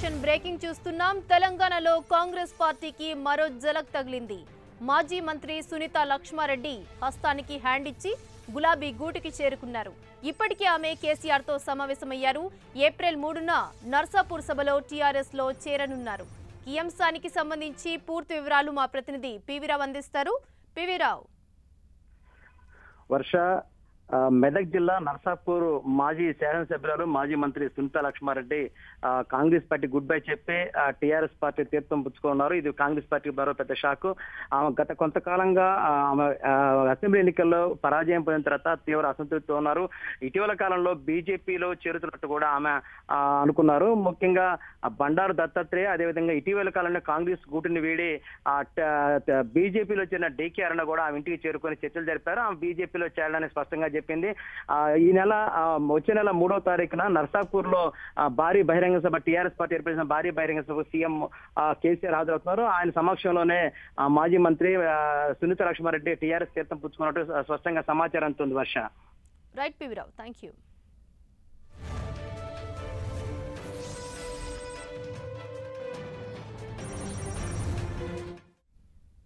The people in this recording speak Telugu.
యాక్షన్ బ్రేకింగ్ చూస్తున్నాం. తెలంగాణలో కాంగ్రెస్ పార్టీకి మరో జలక్ తగిలింది. మాజీ మంత్రి సునీత లక్ష్మారెడ్డి హస్తానికి హ్యాండ్ ఇచ్చి గులాబీ గూటికి చేరుకున్నారు. ఇప్పటికే ఆమె కేసీఆర్ తో సమావేశమయ్యారు. ఏప్రిల్ 3న నర్సాపూర్ సభలో టీఆర్ఎస్ లో చేరనున్నారు. ఈ అంశానికి సంబంధించి పూర్తి వివరాలు మా ప్రతినిధి పివిరావు అందిస్తారు. పివిరావు, వర్ష మెదక్ జిల్లా నర్సాపూర్ మాజీ శాసనసభ్యురాలు మాజీ మంత్రి Sunitha Laxma Reddy Congress party good bye చెప్పి టీఆర్ఎస్ పార్టీ తీర్థం పుచ్చుకున్నారు. ఇది కాంగ్రెస్ పార్టీకి మరో పెద్ద షాక్. గత కొంతకాలంగా అసెంబ్లీ ఎన్నికల్లో పరాజయం పొందిన తర్వాత తీవ్ర అసంతృప్తితో ఉన్నారు. ఇటీవల కాలంలో బీజేపీలో చేరుతున్నట్టు కూడా ఆమె అనుకున్నారు. ముఖ్యంగా బండారు దత్తాత్రేయ, అదేవిధంగా ఇటీవల కాలంలో కాంగ్రెస్ గూటిని వీడి బీజేపీలో చేరిన డీకే అరుణ కూడా ఆమె ఇంటికి చేరుకొని చర్చలు జరిపారు. ఆమె బీజేపీలో చేరడానికి స్పష్టంగా చెప్పింది. ఈ నెల వచ్చే నెల 3వ తారీఖున నర్సాపూర్ లో భారీ బహిరంగ సభ, టీఆర్ఎస్ పార్టీ ఏర్పడిన భారీ బహిరంగ సభ సీఎం కేసీఆర్ హాజరవుతున్నారు. ఆయన సమక్షంలోనే మాజీ మంత్రి సునీత లక్ష్మారెడ్డి టీఆర్ఎస్ తీర్థం పుచ్చుకున్నట్టు స్పష్టంగా సమాచారం అందుతుంది. Varsha. Right PV Rao, thank you.